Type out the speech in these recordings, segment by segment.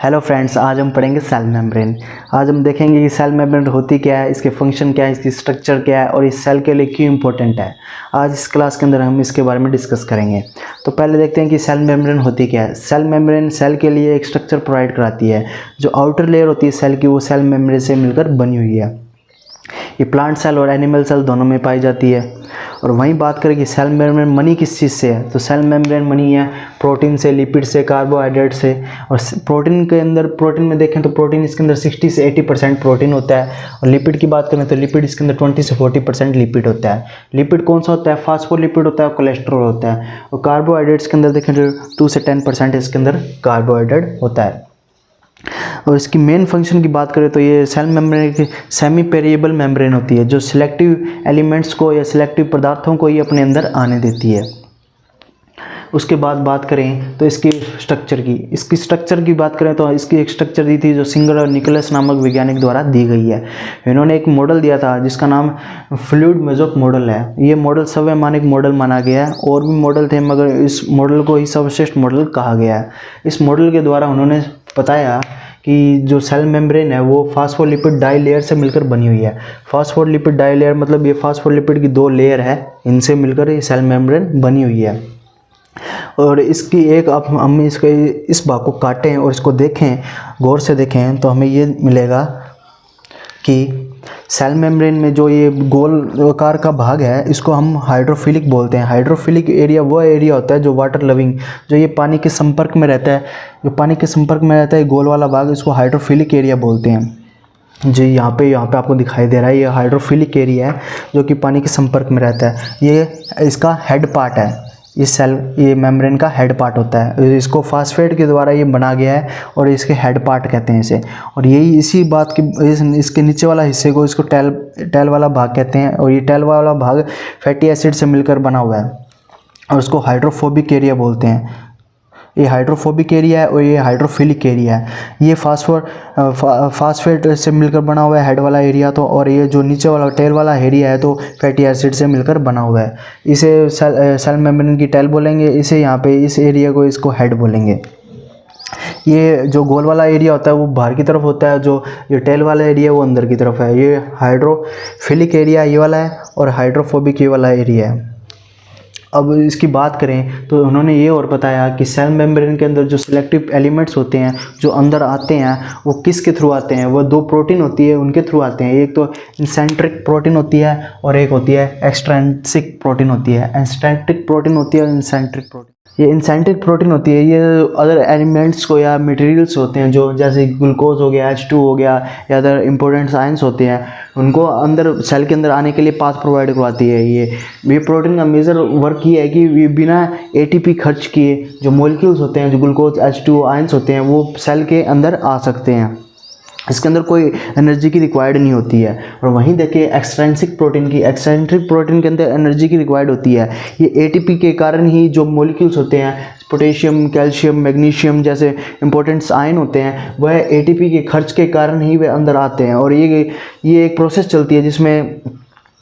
Hello friends, आज हम पढ़ेंगे सेल मेम्ब्रेन। आज हम देखेंगे कि सेल मेम्ब्रेन होती क्या है, इसके फंक्शन क्या है, इसकी स्ट्रक्चर क्या है और इस सेल के लिए क्यों इम्पोर्टेंट है। आज इस क्लास के अंदर हम इसके बारे में डिस्कस करेंगे। तो पहले देखते हैं कि सेल मेम्ब्रेन होती क्या है। सेल मेम्ब्रेन सेल के लिए एक स्ट्रक्चर प्रोवाइड कराती है। जो आउटर लेयर होती है सेल की, वो सेल मेम्ब्रेन से मिलकर बनी हुई है। ये प्लांट सेल और एनिमल सेल दोनों में पाई जाती है। और वहीं बात करें कि सेल मेम्ब्रेन बनी किस चीज़ से है, तो सेल मेम्ब्रेन बनी है प्रोटीन से, लिपिड से, कार्बोहाइड्रेट से। और प्रोटीन के अंदर, प्रोटीन में देखें तो प्रोटीन इसके अंदर 60 से 80% प्रोटीन होता है। और लिपिड की बात करें तो लिपिड इसके अंदर 20 से 40% लिपिड होता है। लिपिड कौन सा होता है? फास्फोलिपिड होता है, कोलेस्ट्रॉल होता है। और कार्बोहाइड्रेट्स के अंदर देखें तो 2 से 10% इसके अंदर कार्बोहाइड्रेट होता है। और इसकी मेन फंक्शन की बात करें तो ये सेल मेम्ब्रेन की सेमी पेरिएबल मेम्ब्रेन होती है, जो सिलेक्टिव एलिमेंट्स को या सिलेक्टिव पदार्थों को ये अपने अंदर आने देती है। उसके बाद बात करें तो इसकी स्ट्रक्चर की, बात करें तो इसकी एक स्ट्रक्चर दी थी जो सिंगर और निकोलस नामक वैज्ञानिक द्वारा दी गई है। इन्होंने एक मॉडल दिया था जिसका नाम फ्लूइड मेसोक मॉडल है। ये मॉडल सर्वमान्य मॉडल माना गया है। और भी मॉडल थे मगर इस मॉडल को ही सर्वश्रेष्ठ मॉडल कहा गया है। इस मॉडल के द्वारा उन्होंने बताया कि जो सेल मेम्ब्रेन है वो फास्फोलिपिड डाई लेयर से मिलकर बनी हुई है। फास्फोलिपिड डाई लेयर मतलब ये फास्फोलिपिड की 2 लेयर है, इनसे मिलकर ये सेल मेम्ब्रेन बनी हुई है। और इसकी एक, अब हम इस भाग को काटें और इसको देखें, गौर से देखें, तो हमें ये मिलेगा कि सेल मेम्ब्रेन में जो ये गोल आकार का भाग है इसको हम हाइड्रोफिलिक बोलते हैं। हाइड्रोफिलिक एरिया वो एरिया होता है जो वाटर लविंग, जो ये पानी के संपर्क में रहता है, गोल वाला भाग, इसको हाइड्रोफिलिक एरिया बोलते हैं। जो यहाँ पे आपको दिखाई दे रहा है, ये हाइड्रोफिलिक एरिया है जो कि पानी के संपर्क में रहता है। ये इसका हेड पार्ट है। ये मेम्ब्रेन का हेड पार्ट होता है। इसको फास्फेट के द्वारा ये बना गया है और इसके हेड पार्ट कहते हैं इसे। और यही इसी बात की, इसके नीचे वाला हिस्से को इसको टेल वाला भाग कहते हैं। और ये टेल वाला भाग फैटी एसिड से मिलकर बना हुआ है और उसको हाइड्रोफोबिक एरिया बोलते हैं। ये हाइड्रोफोबिक एरिया है और ये हाइड्रोफिलिक एरिया है। ये फास्फेट से मिलकर बना हुआ है हेड वाला एरिया, तो और ये जो नीचे वाला टेल वाला एरिया है तो फैटी एसिड से मिलकर बना हुआ है। इसे सेल मेम्ब्रेन की टेल बोलेंगे। इसे यहाँ पे इस एरिया को इसको हेड बोलेंगे। ये जो गोल वाला एरिया होता है वो बाहर की तरफ होता है, जो ये टेल वाला एरिया वो अंदर की तरफ है। ये हाइड्रोफिलिक एरिया ये वाला है और हाइड्रोफोबिक ये वाला एरिया है। अब इसकी बात करें तो उन्होंने ये और बताया कि सेल मेम्ब्रेन के अंदर जो सिलेक्टिव एलिमेंट्स होते हैं जो अंदर आते हैं वो किसके थ्रू आते हैं, वो 2 प्रोटीन होती है उनके थ्रू आते हैं। एक तो इंसेंट्रिक प्रोटीन होती है और एक होती है एक्सट्रिंसिक प्रोटीन होती है। इंसेंट्रिक प्रोटीन होती है और इंसेंट्रिक प्रोटीन, ये इंसेंट्रिक प्रोटीन होती है, ये अदर एलिमेंट्स को या मटेरियल्स होते हैं जो जैसे ग्लूकोज हो गया, H2 हो गया या अदर इंपॉर्टेंट आयंस होते हैं, उनको अंदर सेल के अंदर आने के लिए पाथ प्रोवाइड करवाती है। ये प्रोटीन का मेजर वर्क ये है कि ये बिना ATP खर्च किए जो मॉलिक्यूल्स होते हैं, जो ग्लूकोज H2 आयंस होते हैं, वो सेल के अंदर आ सकते हैं। इसके अंदर कोई एनर्जी की रिक्वायर्ड नहीं होती है। और वहीं देखिए एक्सट्रिंसिक प्रोटीन के अंदर एनर्जी की रिक्वायर्ड होती है। ये ATP के कारण ही जो मॉलिक्यूल्स होते हैं, पोटेशियम, कैल्शियम, मैग्नीशियम जैसे इंपॉर्टेंट आयन होते हैं, वह ATP के खर्च के कारण ही वे अंदर आते हैं। और ये एक प्रोसेस चलती है जिसमें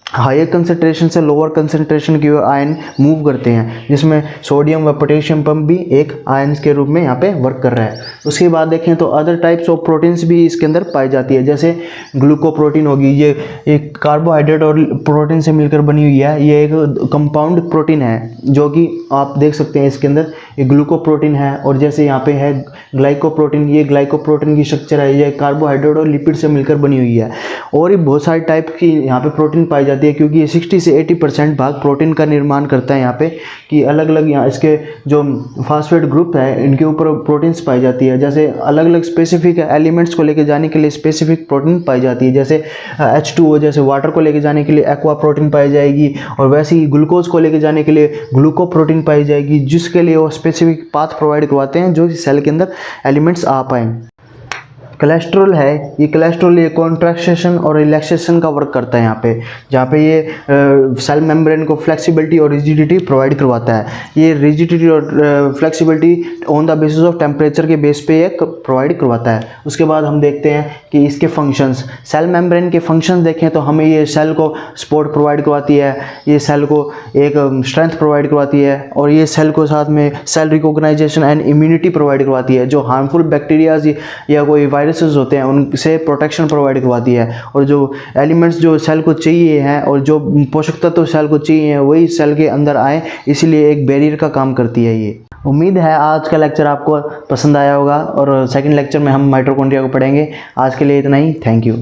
हायर कंसंट्रेशन से लोअर कंसंट्रेशन की ओर आयन मूव करते हैं, जिसमें सोडियम व पोटेशियम पंप भी एक आयन के रूप में यहाँ पे वर्क कर रहा है। उसके बाद देखें तो अदर टाइप्स ऑफ प्रोटीन्स भी इसके अंदर पाई जाती है, जैसे ग्लूकोप्रोटीन होगी। ये एक कार्बोहाइड्रेट और प्रोटीन से मिलकर बनी हुई है। ये एक कंपाउंड प्रोटीन है जो कि आप देख सकते हैं इसके अंदर ये ग्लूकोप्रोटीन है। और जैसे यहाँ पे है ग्लाइकोप्रोटीन, ये ग्लाइकोप्रोटीन की स्ट्रक्चर है, ये कार्बोहाइड्रेट और लिपिड से मिलकर बनी हुई है। और ये बहुत सारे टाइप की यहाँ पे प्रोटीन पाई जाती है, क्योंकि ये 60 से 80% भाग प्रोटीन का निर्माण करता है यहाँ पे, कि अलग अलग यहाँ इसके जो फास्फेट ग्रुप है इनके ऊपर प्रोटीन्स पाई जाती है। जैसे अलग अलग स्पेसिफिक एलिमेंट्स को लेके जाने के लिए स्पेसिफिक प्रोटीन पाई जाती है। जैसे H2O, जैसे वाटर को लेके जाने के लिए एक्वा प्रोटीन पाई जाएगी, और वैसे ही ग्लूकोज को लेके जाने के लिए ग्लूकोप्रोटीन पाई जाएगी, जिसके लिए वो स्पेसिफिक पाथ प्रोवाइड करवाते हैं जो सेल के अंदर एलिमेंट्स आ पाएँ। कोलेस्ट्रॉल है, ये कोलेस्ट्रॉल ये कॉन्ट्रैक्शन और रिलैक्सेशन का वर्क करता है यहाँ पे, जहाँ पे ये सेल मेम्ब्रेन को फ्लेक्सिबिलिटी और रिजिडिटी प्रोवाइड करवाता है। ये रिजिडिटी और flexibility on the basis of temperature के बेस पे ये प्रोवाइड करवाता है। उसके बाद हम देखते हैं कि इसके फंक्शंस, सेल मेम्ब्रेन के फंक्शंस देखें तो हमें ये सेल को सपोर्ट प्रोवाइड करवाती है, ये सेल को एक स्ट्रेंथ प्रोवाइड करवाती है, और ये सेल को साथ में cell recognisation and immunity provide करवाती है। जो हार्मफुल बैक्टीरियाज या कोई वायरसेस होते हैं उनसे प्रोटेक्शन प्रोवाइड करवाती है, और जो एलिमेंट्स जो सेल को चाहिए हैं और जो पोषक तत्व सेल को चाहिए हैं वही सेल के अंदर आए, इसलिए एक बैरियर का काम करती है ये। उम्मीद है आज का लेक्चर आपको पसंद आया होगा, और सेकंड लेक्चर में हम माइटोकॉन्ड्रिया को पढ़ेंगे। आज के लिए इतना ही, थैंक यू।